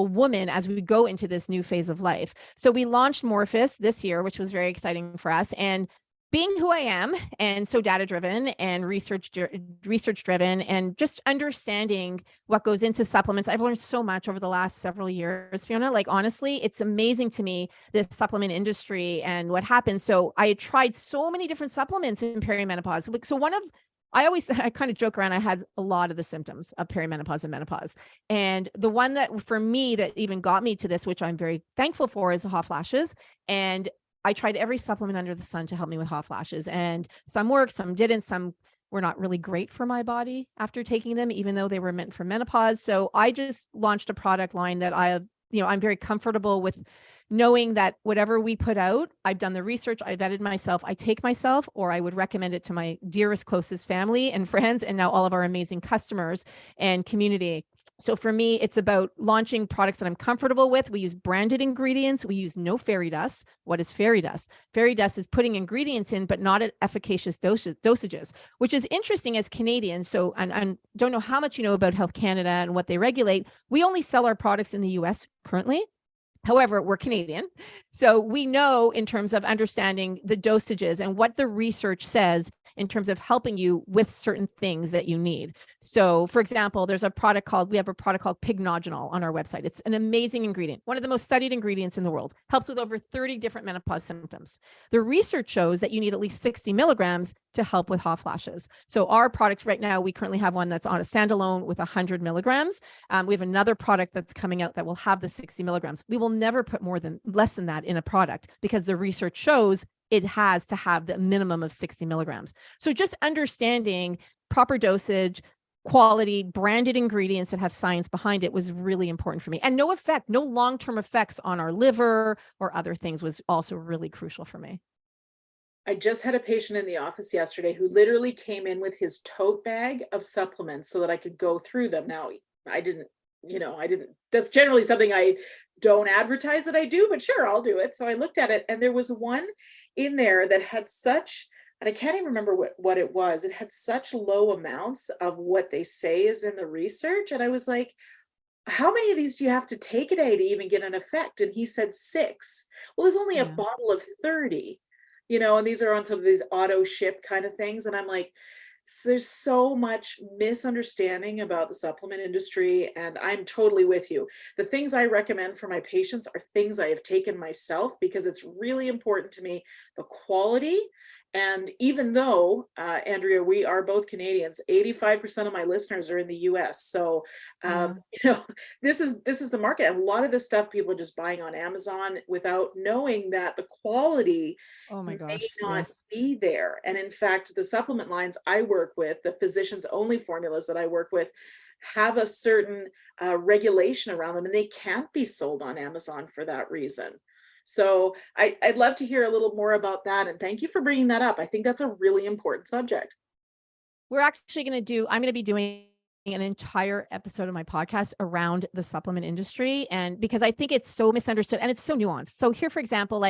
Speaker 6: woman as we go into this new phase of life. So we launched Morphus this year, which was very exciting for us. And being who I am and so data driven and research driven and just understanding what goes into supplements, I've learned so much over the last several years, Fiona. Like, honestly, it's amazing to me, the supplement industry and what happens. So I had tried so many different supplements in perimenopause. So I kind of joke around, I had a lot of the symptoms of perimenopause and menopause. And the one that for me that even got me to this, which I'm very thankful for, is the hot flashes. And I tried every supplement under the sun to help me with hot flashes, and some worked, some didn't, some were not really great for my body after taking them, even though they were meant for menopause. So I just launched a product line that I'm very comfortable with knowing that whatever we put out, I've done the research, I vetted myself, I take myself, or I would recommend it to my dearest, closest family and friends, and now all of our amazing customers and community. So for me, it's about launching products that I'm comfortable with. We use branded ingredients. We use no fairy dust. What is fairy dust? Fairy dust is putting ingredients in, but not at efficacious dosages, which is interesting as Canadians. So, and don't know how much you know about Health Canada and what they regulate. We only sell our products in the US currently. However, we're Canadian. So we know in terms of understanding the dosages and what the research says in terms of helping you with certain things that you need. So for example, we have a product called Pignogenol on our website. It's an amazing ingredient, one of the most studied ingredients in the world, helps with over 30 different menopause symptoms. The research shows that you need at least 60 milligrams to help with hot flashes. So our product right now, we currently have one that's on a standalone with 100 milligrams. We have another product that's coming out that will have the 60 milligrams. We will never put less than that in a product because the research shows it has to have the minimum of 60 milligrams. So just understanding proper dosage, quality, branded ingredients that have science behind it was really important for me. And no long-term effects on our liver or other things was also really crucial for me.
Speaker 5: I just had a patient in the office yesterday who literally came in with his tote bag of supplements so that I could go through them. Now, I didn't, that's generally something I don't advertise that I do, but sure, I'll do it. So I looked at it and there was one in there that had and I can't even remember what it was. It had such low amounts of what they say is in the research. And I was like, how many of these do you have to take a day to even get an effect? And he said 6. Well, there's only a bottle of 30, and these are on some of these auto ship kind of things. And I'm like, there's so much misunderstanding about the supplement industry, and I'm totally with you. The things I recommend for my patients are things I have taken myself because it's really important to me, the quality. And even though, Andrea, we are both Canadians, 85% of my listeners are in the US. So, this is the market. And a lot of this stuff people are just buying on Amazon without knowing that the quality may not be there. And in fact, the supplement lines I work with, the physicians only formulas that I work with, have a certain regulation around them, and they can't be sold on Amazon for that reason. So I'd love to hear a little more about that. And thank you for bringing that up. I think that's a really important subject.
Speaker 6: I'm going to be doing an entire episode of my podcast around the supplement industry. And because I think it's so misunderstood and it's so nuanced. So here, for example,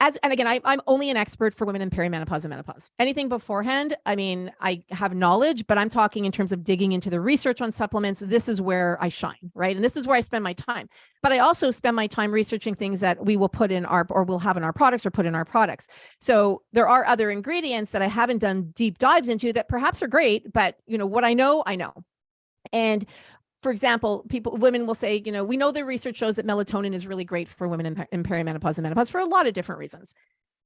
Speaker 6: I'm only an expert for women in perimenopause and menopause. Anything beforehand, I have knowledge, but I'm talking in terms of digging into the research on supplements. This is where I shine, right? And this is where I spend my time. But I also spend my time researching things that we will put in we'll have in our products or put in our products. So there are other ingredients that I haven't done deep dives into that perhaps are great, but what I know. And for example, women will say, we know the research shows that melatonin is really great for women in perimenopause and menopause for a lot of different reasons.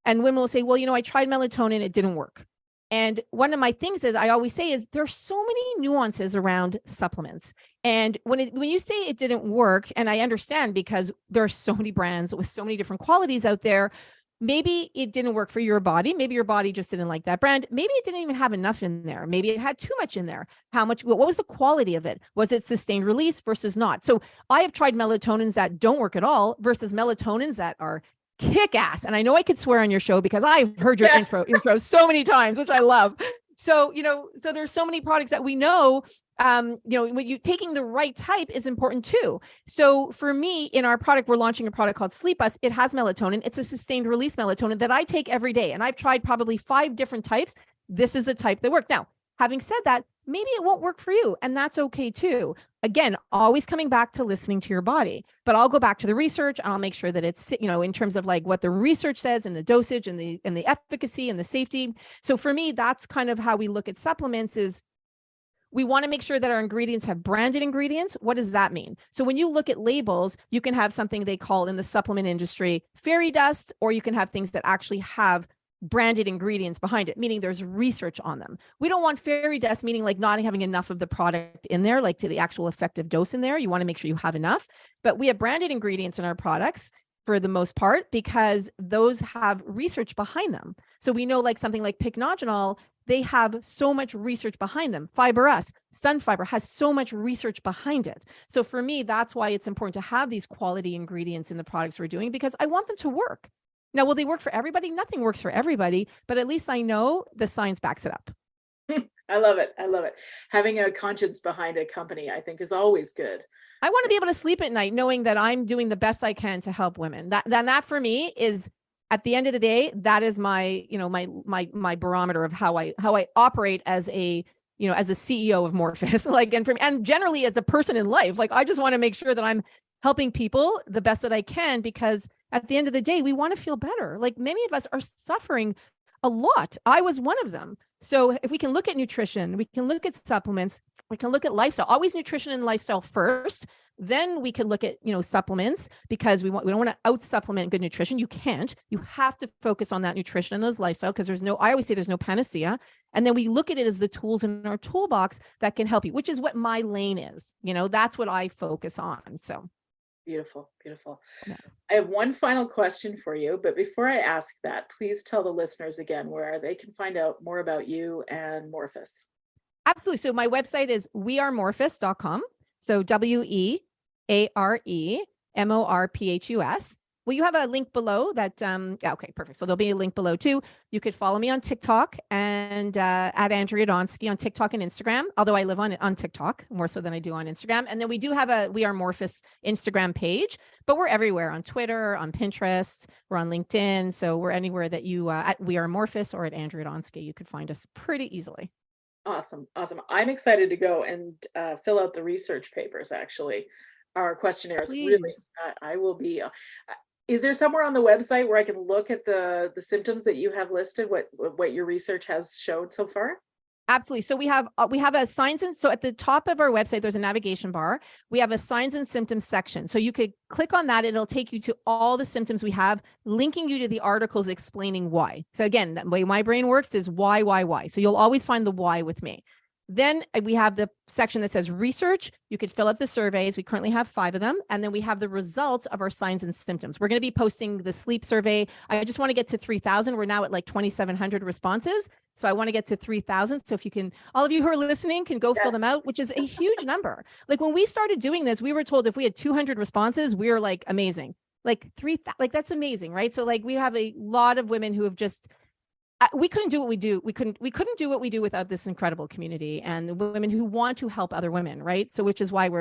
Speaker 6: And women will say, well, I tried melatonin, it didn't work. And one of my things is I always say is there's so many nuances around supplements. And when you say it didn't work, and I understand because there are so many brands with so many different qualities out there, maybe it didn't work for your body. Maybe your body just didn't like that brand. Maybe it didn't even have enough in there. Maybe it had too much in there. What was the quality of it? Was it sustained release versus not? So I have tried melatonins that don't work at all versus melatonins that are kick ass. And I know I could swear on your show because I've heard your intro so many times, which I love. So, so there's so many products that we know, when you taking the right type is important too. So for me, in our product, we're launching a product called Sleep Us. It has melatonin. It's a sustained release melatonin that I take every day. And I've tried probably 5 different types. This is the type that worked. Now, having said that, maybe it won't work for you, and that's okay too. Again, always coming back to listening to your body, but I'll go back to the research and I'll make sure that it's, in terms of like what the research says and the dosage and the efficacy and the safety. So for me, that's kind of how we look at supplements is we want to make sure that our ingredients have branded ingredients. What does that mean? So when you look at labels, you can have something they call in the supplement industry fairy dust, or you can have things that actually have branded ingredients behind it, meaning there's research on them. We don't want fairy dust, meaning like not having enough of the product in there, like to the actual effective dose in there. You want to make sure you have enough, but we have branded ingredients in our products for the most part, because those have research behind them. So we know like something like Pignogenol, they have so much research behind them. Fiber Us, Sun Fiber has so much research behind it. So for me, that's why it's important to have these quality ingredients in the products we're doing, because I want them to work. Now, will they work for everybody? Nothing works for everybody, but at least I know the science backs it up.
Speaker 5: I love it. I love it. Having a conscience behind a company, I think, is always good.
Speaker 6: I want to be able to sleep at night knowing that I'm doing the best I can to help women. That for me is, at the end of the day, that is my, my barometer of how I operate as a, as a CEO of Morphus, like, and generally as a person in life. Like, I just want to make sure that I'm helping people the best that I can, because at the end of the day, we want to feel better. Like, many of us are suffering a lot. I was one of them. So if we can look at nutrition, we can look at supplements, we can look at lifestyle, always nutrition and lifestyle first. Then we can look at, supplements, because we don't want to out supplement good nutrition. You can't. You have to focus on that nutrition and those lifestyle, because I always say there's no panacea. And then we look at it as the tools in our toolbox that can help you, which is what my lane is. That's what I focus on. So
Speaker 5: beautiful, beautiful.
Speaker 6: Yeah.
Speaker 5: I have one final question for you, but before I ask that, please tell the listeners again where they can find out more about you and Morphus.
Speaker 6: Absolutely. So my website is wearemorphus.com. So WEAREMORPHUS. Well, you have a link below that, okay, perfect. So there'll be a link below too. You could follow me on TikTok and at Andrea Donsky on TikTok and Instagram, although I live on TikTok more so than I do on Instagram. And then we do have a We Are Morphus Instagram page, but we're everywhere, on Twitter, on Pinterest, we're on LinkedIn. So we're anywhere that you, at We Are Morphus or at Andrea Donsky, you could find us pretty easily.
Speaker 5: Awesome. Awesome. I'm excited to go and fill out the research papers, actually. Our questionnaires.
Speaker 6: Please.
Speaker 5: Really, I will be. Is there somewhere on the website where I can look at the symptoms that you have listed, what your research has showed so far?
Speaker 6: Absolutely. So we have a signs, and so at the top of our website, there's a navigation bar. We have a signs and symptoms section. So you could click on that and it'll take you to all the symptoms we have, linking you to the articles explaining why. So again, the way my brain works is why. So you'll always find the why with me. Then we have the section that says research. You could fill out the surveys. We currently have 5 of them. And then we have the results of our signs and symptoms. We're going to be posting the sleep survey. I just want to get to 3,000. We're now at like 2,700 responses. So I want to get to 3,000. So if you can, all of you who are listening can go fill them out, which is a huge number. Like, when we started doing this, we were told if we had 200 responses, we were like amazing. Like 3,000, like that's amazing, right? So like we have a lot of women who have just, we couldn't do what we do. We couldn't do what we do without this incredible community and the women who want to help other women, right? So which is why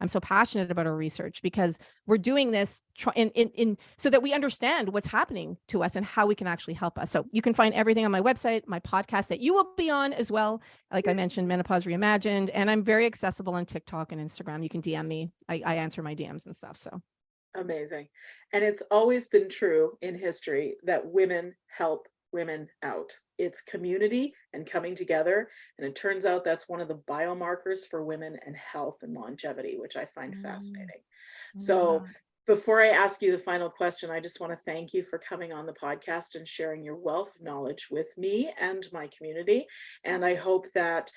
Speaker 6: I'm so passionate about our research, because we're doing this in so that we understand what's happening to us and how we can actually help us. So you can find everything on my website, my podcast that you will be on as well. Like I mentioned, Menopause Reimagined, and I'm very accessible on TikTok and Instagram. You can DM me. I answer my DMs and stuff. So
Speaker 5: amazing. And it's always been true in history that women help women out. It's community and coming together. And it turns out that's one of the biomarkers for women and health and longevity, which I find fascinating. So before I ask you the final question, I just want to thank you for coming on the podcast and sharing your wealth of knowledge with me and my community. And I hope that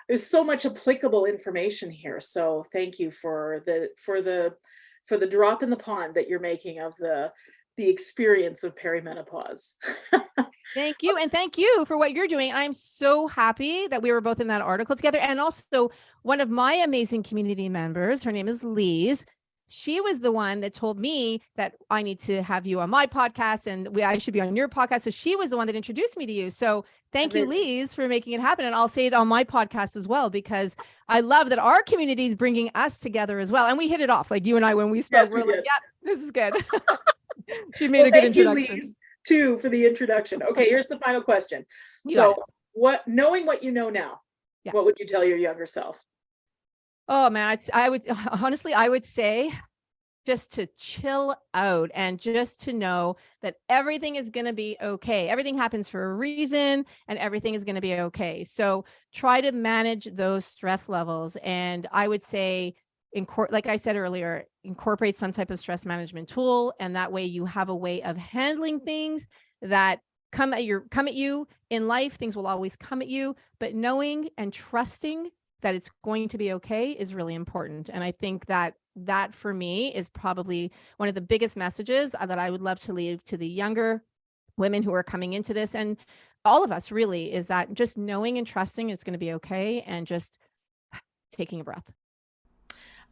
Speaker 5: there's so much applicable information here. So thank you for the drop in the pond that you're making of the experience of perimenopause.
Speaker 6: Thank you. And thank you for what you're doing. I'm so happy that we were both in that article together. And also one of my amazing community members, her name is Lise. She was the one that told me that I need to have you on my podcast and I should be on your podcast. So she was the one that introduced me to you. So thank you, Lise, for making it happen. And I'll say it on my podcast as well, because I love that our community is bringing us together as well. And we hit it off, like you and I, when we spoke, we're like, yeah, this is good. She made a good introduction.
Speaker 5: Thank you, Lise, too, for the introduction. Okay, here's the final question. So knowing what you know now, what would you tell your younger self?
Speaker 6: Oh man, I would say just to chill out and just to know that everything is going to be okay. Everything happens for a reason and everything is going to be okay. So try to manage those stress levels. And I would say, like I said earlier, incorporate some type of stress management tool. And that way you have a way of handling things that come at you in life. Things will always come at you, but knowing and trusting that it's going to be okay is really important. And I think that for me is probably one of the biggest messages that I would love to leave to the younger women who are coming into this, and all of us really, is that just knowing and trusting it's going to be okay and just taking a breath.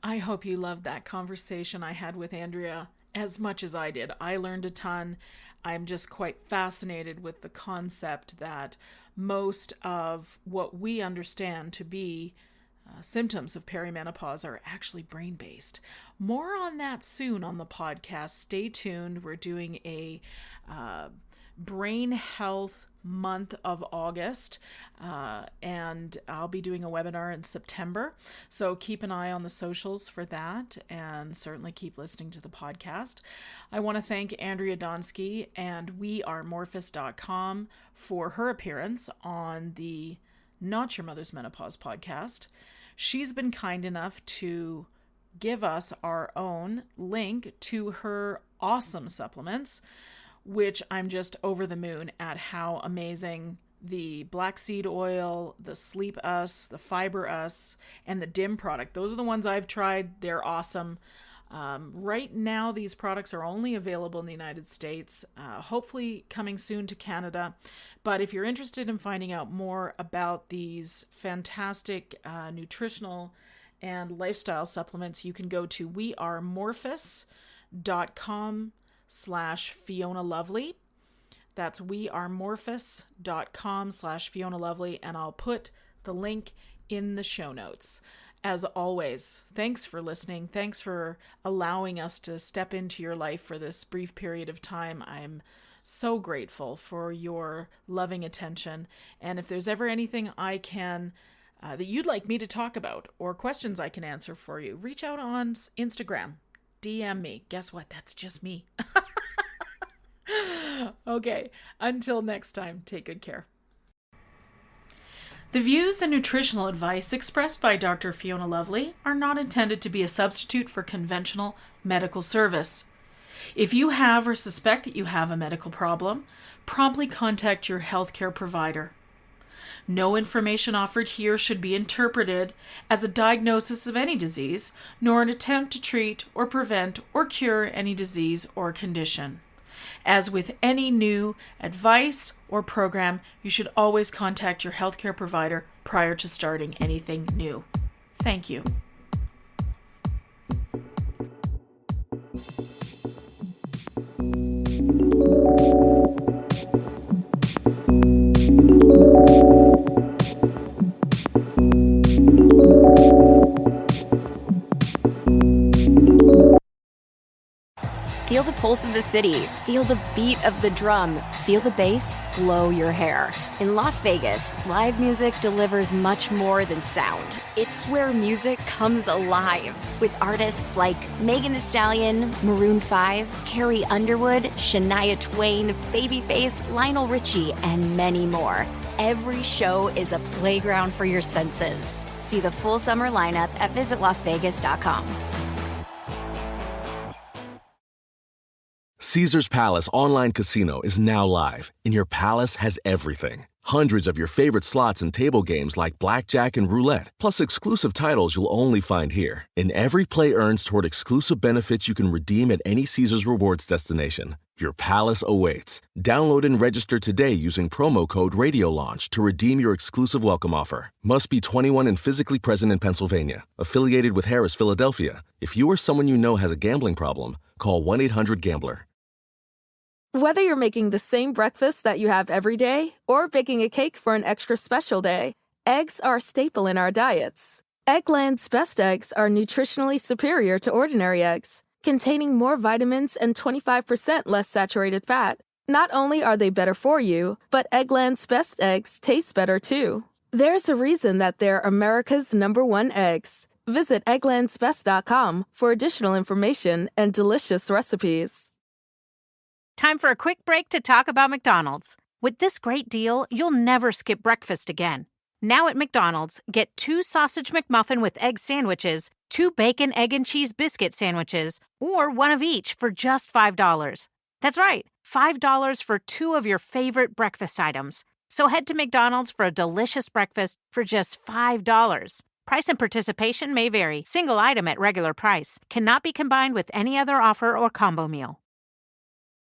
Speaker 5: I hope you loved that conversation I had with Andrea as much as I did. I learned a ton. I'm just quite fascinated with the concept that most of what we understand to be symptoms of perimenopause are actually brain-based. More on that soon on the podcast. Stay tuned. We're doing a brain health month of August, and I'll be doing a webinar in September. So keep an eye on the socials for that, and certainly keep listening to the podcast. I want to thank Andrea Donsky and wearemorphous.com for her appearance on the Not Your Mother's Menopause podcast. She's been kind enough to give us our own link to her awesome supplements, which I'm just over the moon at how amazing the black seed oil, the Sleep Us, the Fiber Us, and the Dim product. Those are the ones I've tried. They're awesome. Right now, these products are only available in the United States, hopefully coming soon to Canada. But if you're interested in finding out more about these fantastic nutritional and lifestyle supplements, you can go to wearemorphous.com/Fiona Lovely. That's wearemorphous.com/Fiona Lovely, and I'll put the link in the show notes. As always, thanks for listening. Thanks for allowing us to step into your life for this brief period of time. I'm so grateful for your loving attention. And if there's ever anything I can that you'd like me to talk about or questions I can answer for you, reach out on Instagram. DM me. Guess what? That's just me. Okay, until next time, take good care. The views and nutritional advice expressed by Dr. Fiona Lovely are not intended to be a substitute for conventional medical service. If you have or suspect that you have a medical problem, promptly contact your healthcare provider. No information offered here should be interpreted as a diagnosis of any disease, nor an attempt to treat or prevent or cure any disease or condition. As with any new advice or program, you should always contact your healthcare provider prior to starting anything new. Thank you.
Speaker 1: Feel the pulse of the city. Feel the beat of the drum. Feel the bass blow your hair. In Las Vegas, live music delivers much more than sound. It's where music comes alive. With artists like Megan Thee Stallion, Maroon 5, Carrie Underwood, Shania Twain, Babyface, Lionel Richie, and many more. Every show is a playground for your senses. See the full summer lineup at visitlasvegas.com.
Speaker 7: Caesar's Palace Online Casino is now live, and your palace has everything. Hundreds of your favorite slots and table games like blackjack and roulette, plus exclusive titles you'll only find here. And every play earns toward exclusive benefits you can redeem at any Caesar's Rewards destination. Your palace awaits. Download and register today using promo code RadioLaunch to redeem your exclusive welcome offer. Must be 21 and physically present in Pennsylvania. Affiliated with Harris Philadelphia. If you or someone you know has a gambling problem, call 1-800-GAMBLER.
Speaker 3: Whether you're making the same breakfast that you have every day or baking a cake for an extra special day, eggs are a staple in our diets. Eggland's best eggs are nutritionally superior to ordinary eggs, containing more vitamins and 25% less saturated fat. Not only are they better for you, but Eggland's best eggs taste better too. There's a reason that they're America's #1 eggs. Visit egglandsbest.com for additional information and delicious recipes.
Speaker 4: Time for a quick break to talk about McDonald's. With this great deal, you'll never skip breakfast again. Now at McDonald's, get 2 sausage McMuffin with egg sandwiches, 2 bacon, egg, and cheese biscuit sandwiches, or 1 of each for just $5. That's right, $5 for 2 of your favorite breakfast items. So head to McDonald's for a delicious breakfast for just $5. Price and participation may vary. Single item at regular price. Cannot be combined with any other offer or combo meal.